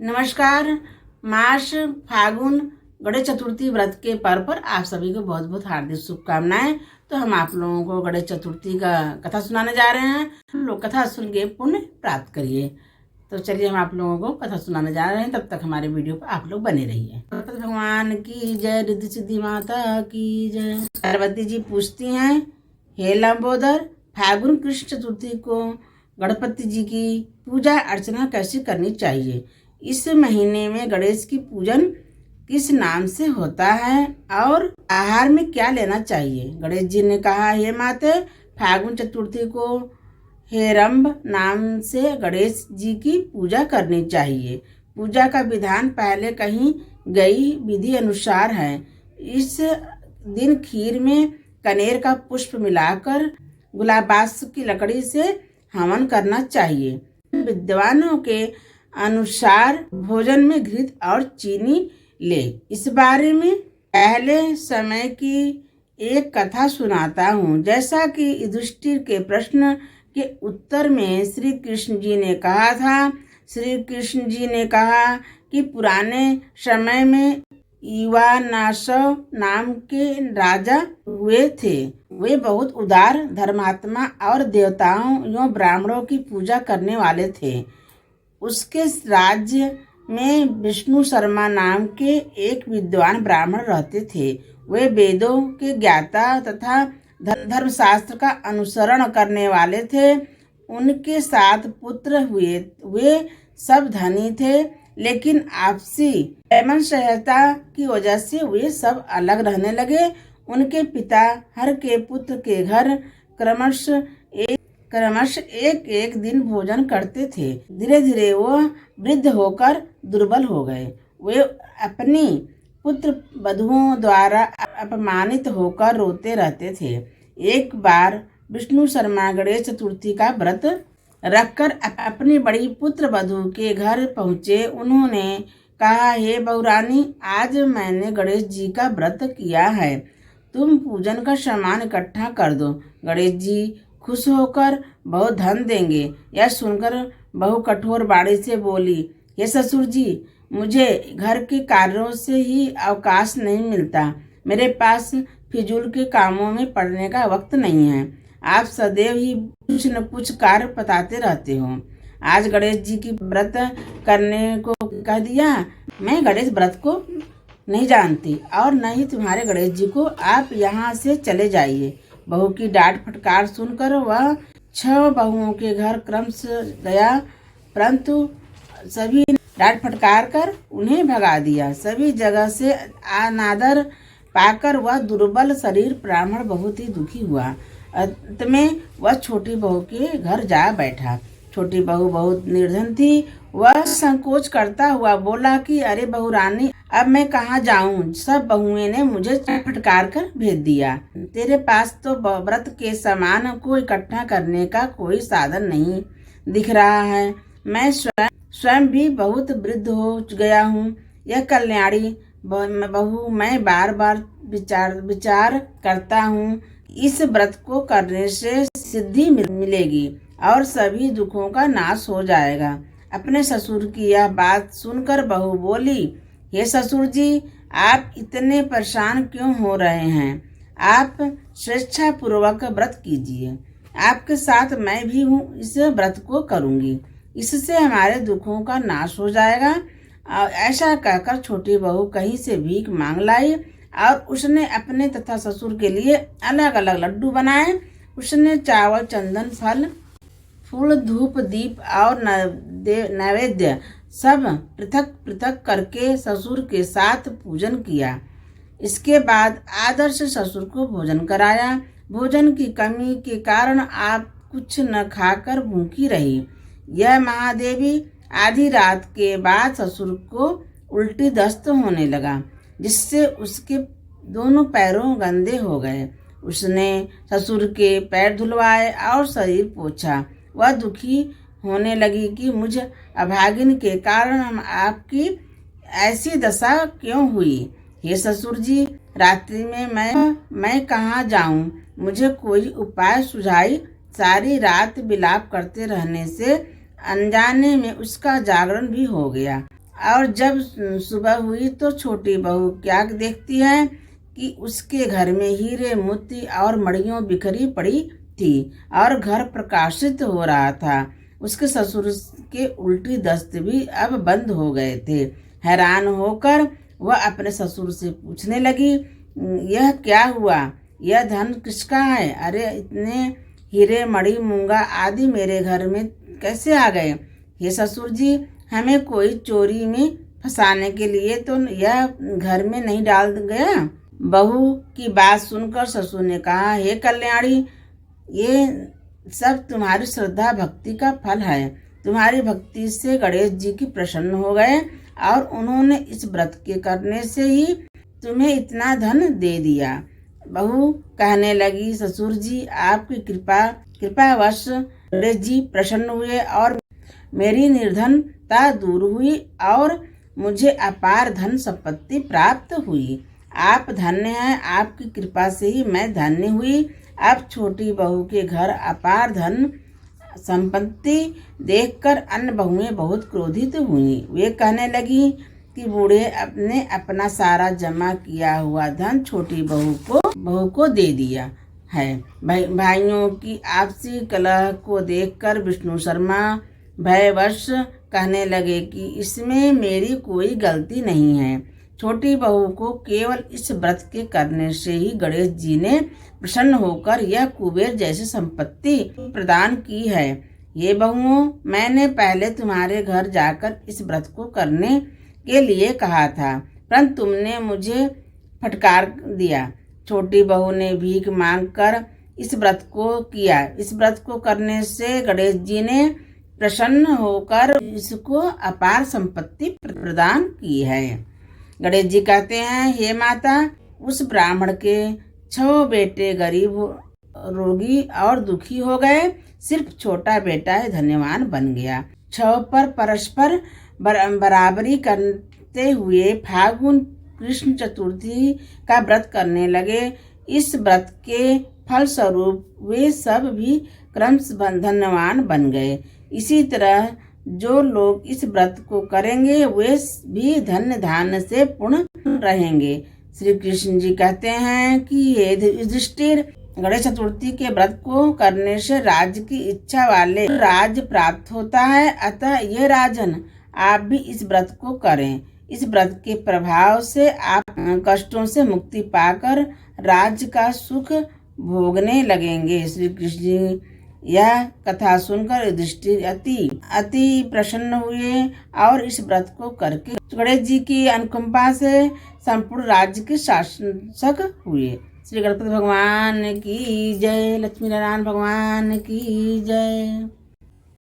नमस्कार। मार्च फागुन गणेश चतुर्थी व्रत के पर्व पर आप सभी को बहुत बहुत हार्दिक शुभकामनाएं। तो हम आप लोगों को गणेश चतुर्थी का कथा सुनाने जा रहे हैं। लोग कथा सुन के पुण्य प्राप्त करिए। तो चलिए हम आप लोगों को कथा सुनाने जा रहे हैं, तब तक हमारे वीडियो पर आप लोग बने रहिए। गणपति भगवान की जय, रिद्धि सिद्धि माता की जय। पार्वती जी पूछती हैं, हे लंबोदर, फागुन कृष्ण चतुर्थी को गणपति जी की पूजा अर्चना कैसे करनी चाहिए? इस महीने में गणेश की पूजन किस नाम से होता है और आहार में क्या लेना चाहिए? गणेश जी ने कहा, हे माते, फागुन चतुर्थी को हेरंब नाम से गणेश जी की पूजा करनी चाहिए। पूजा का विधान पहले कही गई विधि अनुसार है। इस दिन खीर में कनेर का पुष्प मिलाकर गुलाबास की लकड़ी से हवन करना चाहिए। विद्वानों के अनुसार भोजन में घृत और चीनी ले। इस बारे में पहले समय की एक कथा सुनाता हूँ। जैसा कि युधिष्ठिर के प्रश्न के उत्तर में श्री कृष्ण जी ने कहा था, श्री कृष्ण जी ने कहा कि पुराने समय में युवानासव नाम के राजा हुए थे। वे बहुत उदार, धर्मात्मा और देवताओं एवं ब्राह्मणों की पूजा करने वाले थे। उसके राज्य में विष्णु शर्मा नाम के एक विद्वान ब्राह्मण रहते थे। वे वेदों के ज्ञाता तथा धर्मशास्त्र का अनुसरण करने वाले थे। उनके 7 पुत्र हुए। वे सब धनी थे, लेकिन आपसी प्रेम सहजता की वजह से वे सब अलग रहने लगे। उनके पिता हर के पुत्र के घर क्रमश एक एक दिन भोजन करते थे। धीरे धीरे वह वृद्ध होकर दुर्बल हो गए। वे अपनी पुत्र वधुओं द्वारा अपमानित होकर रोते रहते थे। एक बार विष्णु शर्मा गणेश चतुर्थी का व्रत रखकर अपनी बड़ी पुत्र वधु के घर पहुँचे। उन्होंने कहा, हे बहुरानी, आज मैंने गणेश जी का व्रत किया है। तुम पूजन का सामान इकट्ठा कर दो। गणेश जी खुश होकर बहुत धन देंगे। यह सुनकर बहु कठोर वाणी से बोली, हे ससुर जी, मुझे घर के कार्यों से ही अवकाश नहीं मिलता। मेरे पास फिजूल के कामों में पड़ने का वक्त नहीं है। आप सदैव ही कुछ न कुछ कार्य बताते रहते हो। आज गणेश जी की व्रत करने को कह दिया। मैं गणेश व्रत को नहीं जानती और न ही तुम्हारे गणेश जी को। आप यहाँ से चले जाइए। बहू की डांट फटकार सुनकर वह 6 बहुओं के घर क्रम से गया, परंतु सभी डांट फटकार कर उन्हें भगा दिया। सभी जगह से अनादर पाकर वह दुर्बल शरीर ब्राह्मण बहुत ही दुखी हुआ। अंत में वह छोटी बहू के घर जा बैठा। छोटी बहू बहुत निर्धन थी। वह संकोच करता हुआ बोला कि अरे बहुरानी, अब मैं कहाँ जाऊं? सब बहुएं ने मुझे फटकार कर भेज दिया। तेरे पास तो व्रत के सामान को इकट्ठा करने का कोई साधन नहीं दिख रहा है। मैं स्वयं भी बहुत वृद्ध हो गया हूँ। यह कल्याणी बहू, मैं बार बार विचार करता हूँ, इस व्रत को करने से सिद्धि मिलेगी और सभी दुखों का नाश हो जाएगा। अपने ससुर की यह बात सुनकर बहू बोली, हे ससुर जी, आप इतने परेशान क्यों हो रहे हैं? आप स्वेच्छा पूर्वक व्रत कीजिए। आपके साथ मैं भी हूँ, इस व्रत को करूँगी। इससे हमारे दुखों का नाश हो जाएगा। ऐसा कहकर छोटी बहू कहीं से भीख मांग लाई और उसने अपने तथा ससुर के लिए अलग अलग लड्डू बनाए। उसने चावल, चंदन, फल, फूल, धूप, दीप और नैवेद्य सब पृथक पृथक करके ससुर के साथ पूजन किया। इसके बाद आदर से ससुर को भोजन कराया। भोजन की कमी के कारण आप कुछ न खाकर भूखी रही। यह महादेवी आधी रात के बाद ससुर को उल्टी दस्त होने लगा, जिससे उसके दोनों पैरों गंदे हो गए। उसने ससुर के पैर धुलवाए और शरीर पोंछा। वह दुखी होने लगी कि मुझ अभागिन के कारण हम आपकी ऐसी दशा क्यों हुई? हे ससुर जी, रात्रि में मैं कहाँ जाऊं? मुझे कोई उपाय सुझाई। सारी रात विलाप करते रहने से अनजाने में उसका जागरण भी हो गया। और जब सुबह हुई तो छोटी बहू क्या देखती है कि उसके घर में हीरे मोती और मड़ियों बिखरी पड़ी थी और घर प्रकाशित हो रहा था। उसके ससुर के उल्टी दस्त भी अब बंद हो गए थे। हैरान होकर वह अपने ससुर से पूछने लगी, यह क्या हुआ? यह धन किसका है? अरे इतने हीरे मणि मूंगा आदि मेरे घर में कैसे आ गए? हे ससुर जी, हमें कोई चोरी में फंसाने के लिए तो यह घर में नहीं डाल गया? बहू की बात सुनकर ससुर ने कहा, हे कल्याणी, ये सब तुम्हारी श्रद्धा भक्ति का फल है। तुम्हारी भक्ति से गणेश जी की प्रसन्न हो गए और उन्होंने इस व्रत के करने से ही तुम्हें इतना धन दे दिया। बहू कहने लगी, ससुर जी, आपकी कृपावश गणेश जी प्रसन्न हुए और मेरी निर्धनता दूर हुई और मुझे अपार धन संपत्ति प्राप्त हुई। आप धन्य हैं, आपकी कृपा से ही मैं धन्य हुई। अब छोटी बहू के घर अपार धन संपत्ति देखकर अन्य बहुएं बहुत क्रोधित हुई। वे कहने लगी कि बूढ़े अपने अपना सारा जमा किया हुआ धन छोटी बहू को दे दिया है। भाइयों की आपसी कलह को देखकर विष्णु शर्मा भयवश कहने लगे कि इसमें मेरी कोई गलती नहीं है। छोटी बहू को केवल इस व्रत के करने से ही गणेश जी ने प्रसन्न होकर यह कुबेर जैसी संपत्ति प्रदान की है। ये बहुओं, मैंने पहले तुम्हारे घर जाकर इस व्रत को करने के लिए कहा था, परंतु तुमने मुझे फटकार दिया। छोटी बहू ने भीख मांगकर इस व्रत को किया। इस व्रत को करने से गणेश जी ने प्रसन्न होकर इसको अपार संपत्ति प्रदान की है। गणेश जी कहते हैं, हे माता, उस ब्राह्मण के 6 बेटे गरीब, रोगी और दुखी हो गए। सिर्फ छोटा बेटा ही धन्यवान बन गया। 6 पर परस्पर बराबरी करते हुए फागुन कृष्ण चतुर्थी का व्रत करने लगे। इस व्रत के फल स्वरूप वे सब भी क्रमशः धन्यवान बन गए। इसी तरह जो लोग इस व्रत को करेंगे वे भी धन्य धान्य से पूर्ण रहेंगे। श्री कृष्ण जी कहते हैं कि हे युधिष्ठिर, गणेश चतुर्थी के व्रत को करने से राज्य की इच्छा वाले राज्य प्राप्त होता है। अतः ये राजन, आप भी इस व्रत को करें। इस व्रत के प्रभाव से आप कष्टों से मुक्ति पाकर राज्य का सुख भोगने लगेंगे। श्री कृष्ण जी यह कथा सुनकर युधिष्ठिर अति प्रसन्न हुए और इस व्रत को करके गणेश जी की अनुकंपा से संपूर्ण राज्य के शासक हुए। श्री गणपति भगवान की जय। लक्ष्मी नारायण भगवान की जय।